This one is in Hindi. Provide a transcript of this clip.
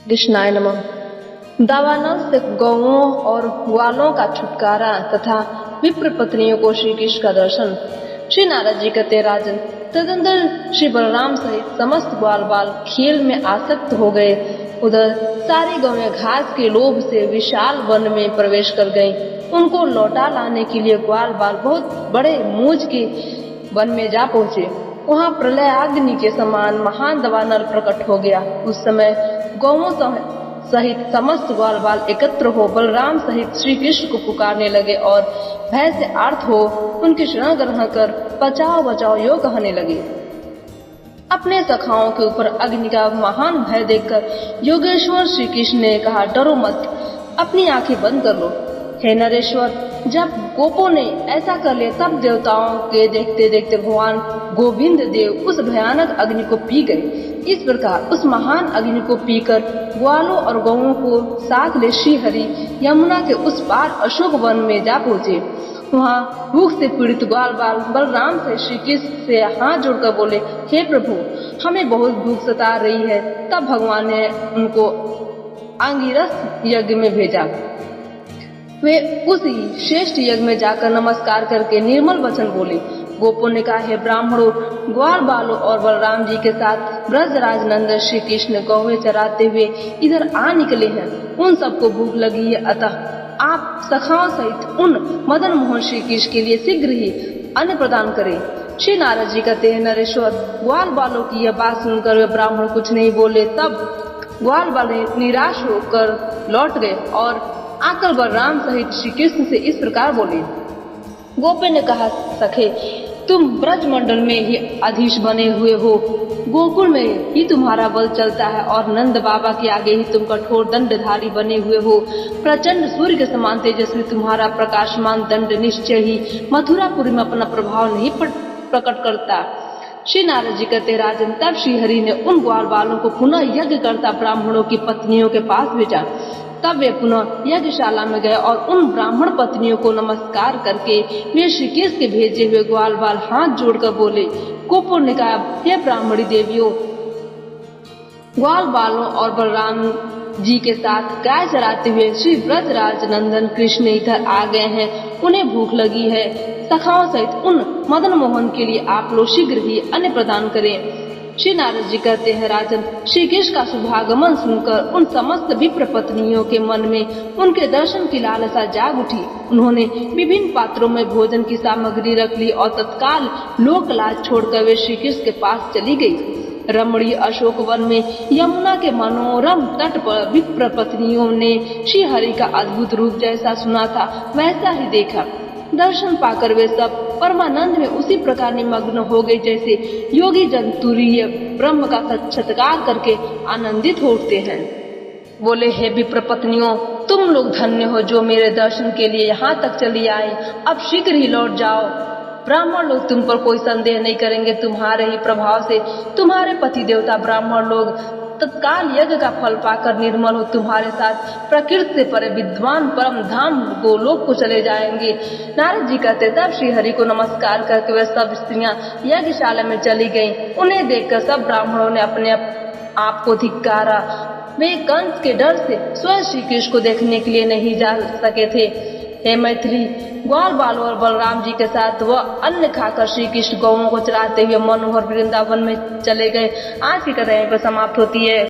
कृष्णाय नमः। दावानल से गौओं और ग्वालों का छुटकारा तथा विप्र पत्नियों को श्री कृष्ण का दर्शन। श्री नारद जी कहते राजन, तदंतर श्री बलराम सहित समस्त ग्वाल बाल खेल में आसक्त हो गए। उधर सारी गौएं घास के लोभ से विशाल वन में प्रवेश कर गईं। उनको लौटा लाने के लिए ग्वाल बाल बहुत बड़े मूंज के वन में जा पहुंचे। वहां प्रलय अग्नि के समान महान दावानल प्रकट हो गया। उस समय गौओं सहित समस्त ग्वाल बाल एकत्र हो बलराम सहित श्री कृष्ण को पुकारने लगे और भय से आर्त हो उनकी शरण ग्रहण कर बचाओ बचाओ यो कहने लगे। अपने सखाओं के ऊपर अग्नि का महान भय देखकर योगेश्वर श्री कृष्ण ने कहा, डरो मत, अपनी आंखें बंद कर लो। हे नरेश्वर, जब गोपों ने ऐसा कर लिया तब देवताओं के देखते देखते भगवान गोविंद देव उस भयानक अग्नि को पी गए। इस प्रकार उस महान अग्नि को पीकर ग्वालों और गौओं को साथ ले श्री हरि यमुना के उस पार अशोक वन में जा पहुंचे। वहां भूख से पीड़ित ग्वाल बाल बलराम से श्री कृष्ण से हाथ जोड़कर बोले, हे प्रभु, हमें बहुत भूख सता रही है। तब भगवान ने उनको अंगिरस यज्ञ में भेजा। वे उसी श्रेष्ठ यज्ञ में जाकर नमस्कार करके निर्मल वचन बोले। गोपों ने कहा, हे ब्राह्मणों, ग्वाल बालों और बलराम जी के साथ ब्रजराज नंदन श्री कृष्ण गौवें चराते हुए इधर आ निकले हैं। उन सबको भूख लगी है, अतः आप सखाओं सहित उन मदन मोहन श्री कृष्ण के लिए शीघ्र ही अन्न प्रदान करें। श्री नारद जी कहते हैं, नरेश्वर, ग्वाल बालों की यह बात सुनकर वे ब्राह्मण कुछ नहीं बोले। तब ग्वाल बाल निराश होकर लौट गए और आकर बलराम सहित श्री कृष्ण से इस प्रकार बोले। गोपे ने कहा, सखे, तुम ब्रज मंडल में ही अधीश बने हुए हो, गोकुल में ही तुम्हारा बल चलता है और नंद बाबा के आगे ही तुम कठोर दंडधारी बने हुए हो। प्रचंड सूर्य के समान तेजस्वी तुम्हारा प्रकाशमान दंड निश्चय ही मथुरापुरी में अपना प्रभाव नहीं प्रकट करता। श्री नारद जी कहते, राजन, तब श्री हरि ने उन ग्वाल बालों को पुनः यज्ञ करता ब्राह्मणों की पत्नियों के पास भेजा। तब वे पुनः यज्ञशाला में गए और उन ब्राह्मण पत्नियों को नमस्कार करके वे श्री कृष्ण के भेजे हुए ग्वाल बाल हाथ जोड़कर बोले। गोपों ने कहा, हे ब्राह्मणी देवियों, ग्वाल बालों और बलराम जी के साथ गाय चराते हुए श्री ब्रजराज नंदन कृष्ण इधर आ गए हैं। उन्हें भूख लगी है। सखाओं सहित उन मदन मोहन के लिए आप लोग शीघ्र ही अन्न प्रदान करें। श्री नारद जी कहते हैं, राजन, श्री कृष्ण का शुभागमन सुनकर उन समस्त विप्र पत्नियों के मन में उनके दर्शन की लालसा जाग उठी। उन्होंने विभिन्न पात्रों में भोजन की सामग्री रख ली और तत्काल लोक लाज छोड़कर वे श्री कृष्ण के पास चली गई। रमणीय अशोक वन में यमुना के मनोरम तट पर विप्र पत्नियों ने श्री हरि का अद्भुत रूप जैसा सुना था वैसा ही देखा। दर्शन पाकर वे सब परमानंद में उसी प्रकार निमग्न हो गए जैसे योगी जन तुरीय ब्रह्म का साक्षात्कार करके आनंदित होते हैं। बोले, हे विप्र पत्नियों, तुम लोग धन्य हो जो मेरे दर्शन के लिए यहाँ तक चली आए। अब शीघ्र ही लौट जाओ। ब्राह्मण लोग तुम पर कोई संदेह नहीं करेंगे। तुम्हारे ही प्रभाव से तुम्हारे पति देवता ब्राह्मण लोग तत्काल यज्ञ का फल पाकर निर्मल हो तुम्हारे साथ प्रकृति से परे विद्वान परम धाम गोलोक को चले जाएंगे। नारद जी कहते, तब श्री हरि को नमस्कार करके वे सब स्त्रियां यज्ञशाला में चली गईं। उन्हें देखकर सब ब्राह्मणों ने अपने आप को धिक्कारा। वे कंस के डर से स्वयं श्री कृष्ण को देखने के लिए नहीं जा सके थे। हे मैथिली, ग्वाल बाल और बलराम जी के साथ वह अन्न खाकर श्री कृष्ण गौओं को चराते हुए मनोहर वृंदावन में चले गए। आज की कथा यहीं पर समाप्त होती है।